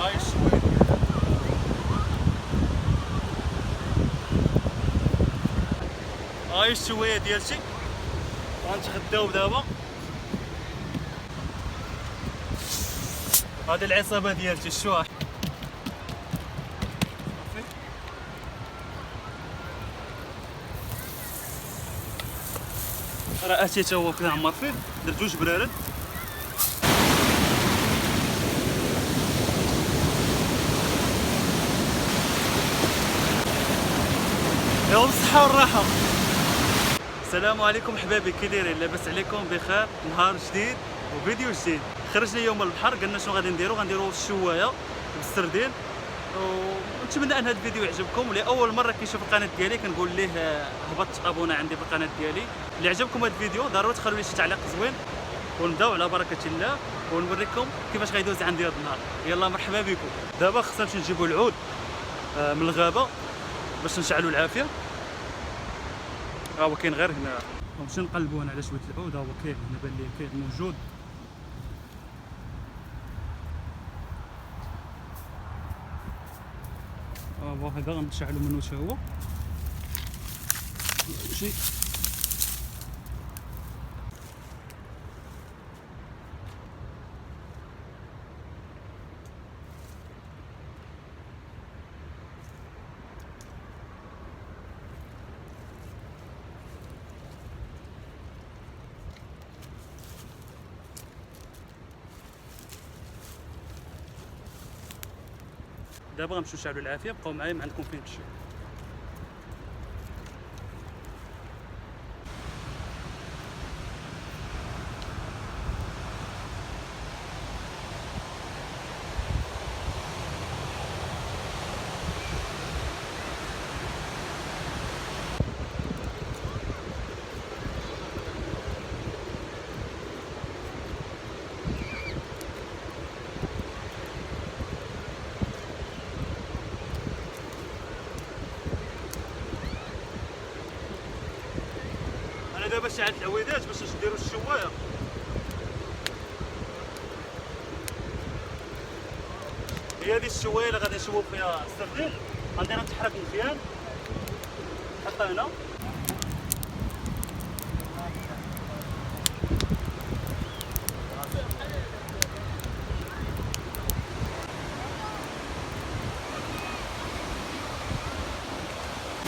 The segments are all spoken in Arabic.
هاي الشوية هاي الشوية ديالتي غنتغداو دابا. هذه العصابة ديالتي الشواح. راه اتي تا هو كدا عمر فيه، درت جوج برارد. يوم الصحة والراحة. السلام عليكم حبابي، كي دايرين؟ لاباس عليكم بخير؟ نهار جديد وفيديو جديد. خرجنا اليوم للبحر، قلنا شنو غادي نديرو؟ غنديرو الشوايه بالسردين، ونتمنى ان هذا الفيديو يعجبكم. واللي اول مره كيشوف القناه ديالي كنقول ليه هبط ابونا عندي في القناه ديالي. اللي عجبكم هذا الفيديو ضروري تخلوا لي شي تعليق زوين، ونبداو على بركه الله ونوريكم كيفاش غيدوز عندي هذا النهار. يلا مرحبا بكم. دابا خصنا نمشي نجيبوا العود من الغابه باش نشعلوا العافيه. ها هو كاين غير هنا، نمشي نقلبوا هنا على شويه العود. ها هو كاين هنا، بان لي كاين موجود. ها هو هذا غنشعلوا منه حتى هو شي. دابا غنمشيو نشعلوا العافيه. بقاو معايا، ما عندكم فين تمشيو. انا دابا شعلت العويدات باش نديروا الشوايه. هي هذه الشوايه اللي غادي نشوفوا فيها السردين. غنديرها تحرك مزيان، حطها هنا.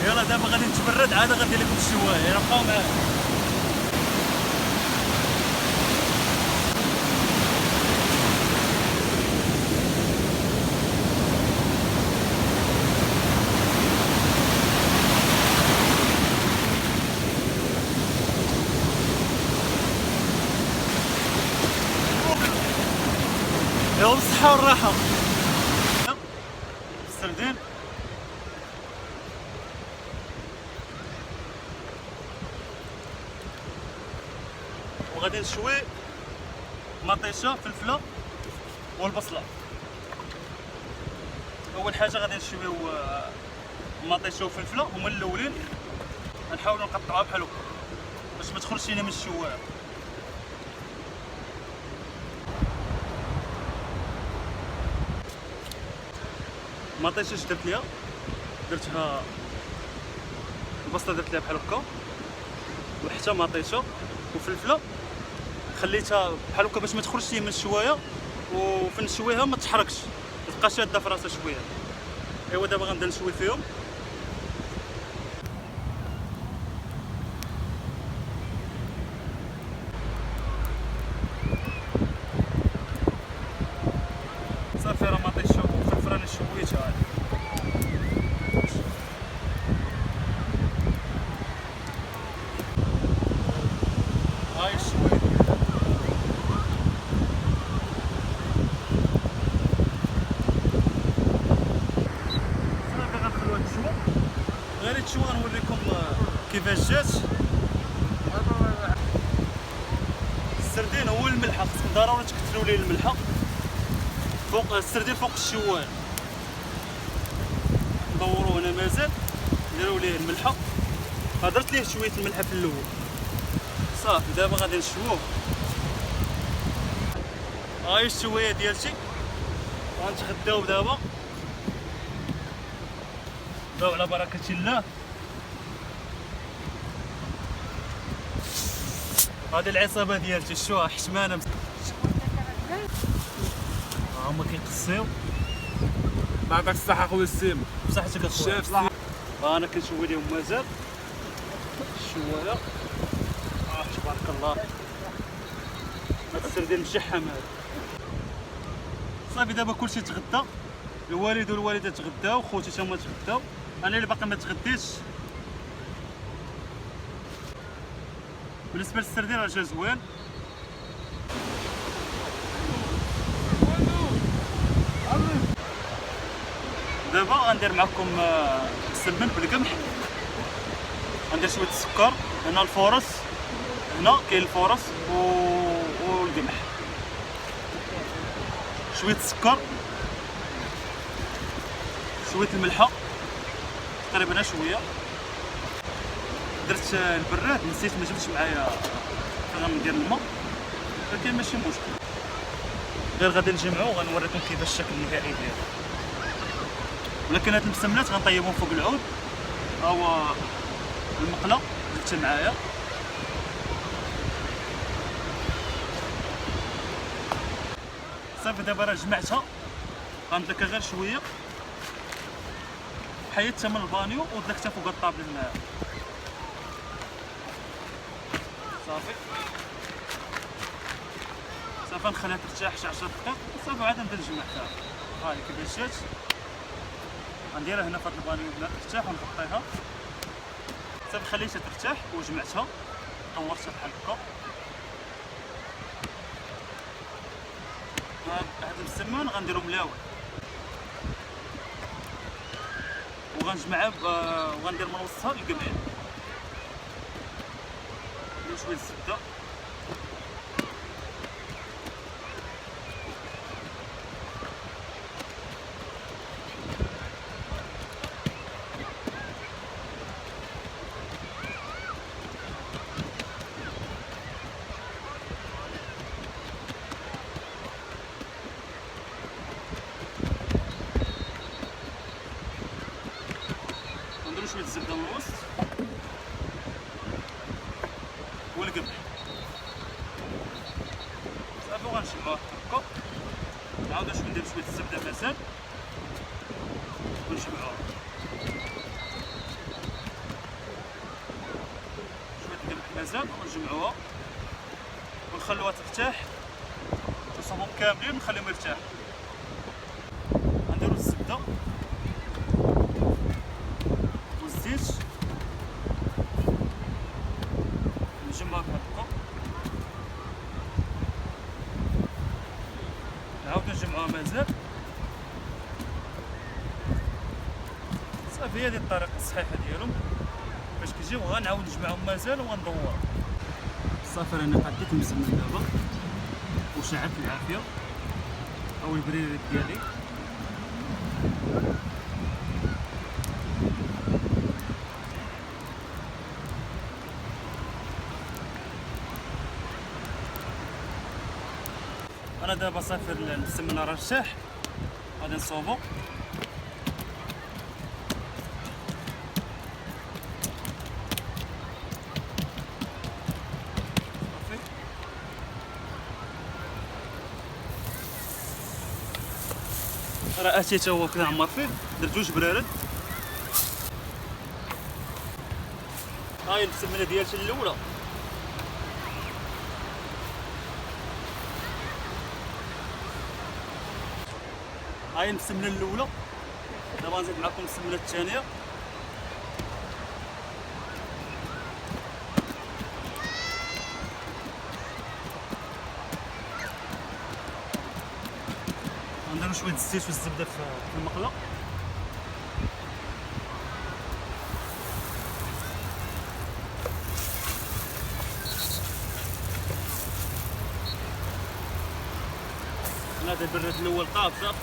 يلا دابا غادي نتبرد، عاد غندير لكم الشوايه. يلا بقاو معايا. يوم الصحة والراحة. السردين وغادي نشوي مطيشه، فلفله والبصله. اول حاجه غادي نشويو مطيشه وفلفله، هما الاولين. نحاولوا نقطعوها بحال هكا باش ما تخرجش لينا من الشوايه. مطيشه اش درت ليها؟ درتها البصله، درت ليها بحال هكا، وحتى مطيشه وفلفله خليتها بحال هكا باش ما تخرجش من الشوايه، وفي نشويها ما تحركش، تبقى شاده في راسها شويه. ايوا دابا غنبدا نشوي فيهم. صافي راه مطيشه وفلفله راني شويتها. هاي الشويه غير تشوف. غنوريكم كيفاش جات. السردين هو الملحه، خصكم ضروري تكثروا ليه الملحه فوق السردين، فوق الشوايه. ندوروا هنا مازال، نديروا ليه الملحه. درت ليه شويه الملحه في الاول. صافي دابا غادي نشووه. هاي الشوايه ديالتي غنتغداو دابا على بركة الله. هذه العصابة ديالتي شوها حشمانة هما كيقصيو. ما عندك الصحة خويا السيم. بصحتك اخويا. الشاف انا كنشوي لهم مازال الشوايه. تبارك الله هذا السردين مشحم هذا. صافي دابا كلشي تغدى، الوالد والوالده تغداو، خوتي تا هما تغداو، انا اللي باقي ما تغديتش. بالنسبه للسردين راه جا زوين. دابا غندير معكم السمن بالقمح، غندير شويه السكر. هنا الفورص، هنا كاين الفورص والقمح. شويه السكر، شويه الملحه تقريبا شويه. درت البراد نسيت ما جبتش معايا، غندير الماء ولكن ماشي مشكل. غير غادي نجمعو وغنوريكم كيفاش الشكل النهائي ديالو. ولكن هاد المسمنات غنطيبهم فوق العود. ها هو المقله درتها معايا. صافي دابا راه جمعتها، غندلكها غير شويه، حيدتها من البانيو ودلكتها فوق الطابل معايا. صافي نخليها ترتاح شي 10 دقائق صافي عاد نبدا نجمعها. ها هي كيفاش جات. غنديرها هنا في هاد البانيو هنا ترتاح ونغطيها. صافي خليتها ترتاح وجمعتها طورتها بحال هكا. هاد المسمن غنديرو ملاوي وغنجمعها وغندير من وسطها القمح. ندير شويه الزبده، نديرو شويه الزبده من الوسط والقمح. صافي وغنجمعوه هكا. نعاود ندير شويه الزبده مازال ونجمعوها. شويه القمح مازال ونجمعوها ونخلوها ترتاح. نصوبهم كاملين ونخليهم يرتاحوا. غنديرو الزبده والزيت نجمعوها بحال هكا. نعاود نجمعوها مازال. صافي هذه الطريقه الصحيحه ديالهم باش كيجيو. غنعاود نجمعهم مازال وغندور. صافي راني قديت المسمن دابا وشعلت العافيه او البريد ديالي. انا دابا صافي المسمن راه ارتاح، غادي نصوبو. راه اتيت هو كدا عمر فيه، درت جوج برارد. هاي المسمنه ديالتي الاولى. هاي المسمنه الاولى. دابا نزيد معكم المسمنه الثانيه. نديرو شويه الزيت والزبده في المقله. هنا البراد الاول طاب صافي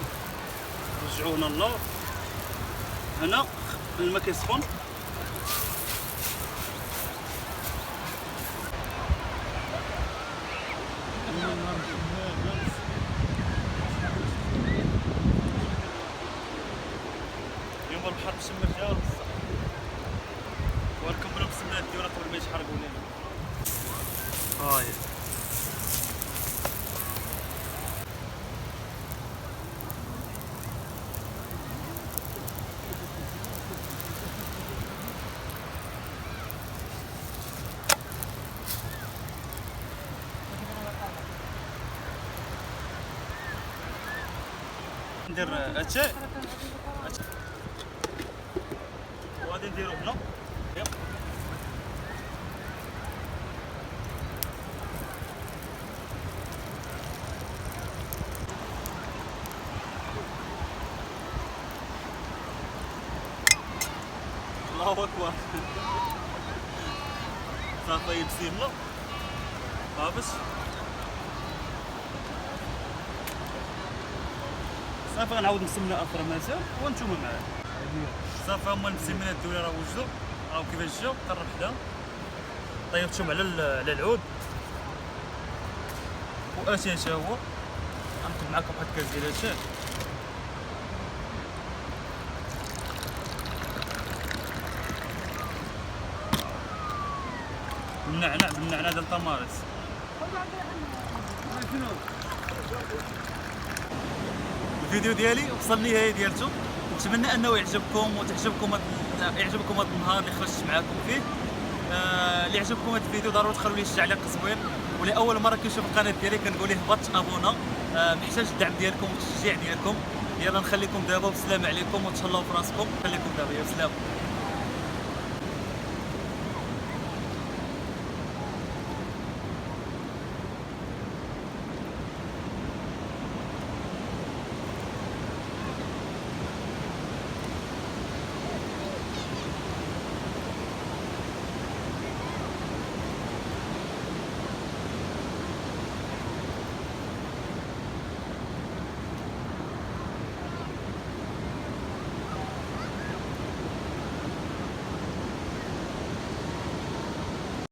نرجعوه هنا اللور. هنا الماء كيسخن. هاي ندير هادشي وغادي نديرو هنا. يب. الله اكبر. صافي بسم الله باش صافي غنعاود نسمنها اخرى مازال وانتم معايا. صافي هما المسمنات ديالي راه وجدوا، راهو كيفاش جاو قرب حدا طيبتهم على العود واتاي تا هو غنكتب معكم واحد الكاس ديال اتاي. بالنعناع ديال التماريس. الفيديو ديالي وصل النهايه ديالته، نتمنى انه يعجبكم يعجبكم هذا النهار اللي خرجت معكم فيه. اللي عجبكم هذا الفيديو ضروري تخلوا لي شي تعليق زوين، ولاول مره كيشوف القناه ديالي كنقول ليه هبط ابونا. محتاج الدعم ديالكم والتشجيع ديالكم. يلا نخليكم دابا والسلام عليكم وتهلاو في راسكم. خليكم دابا يا سلام.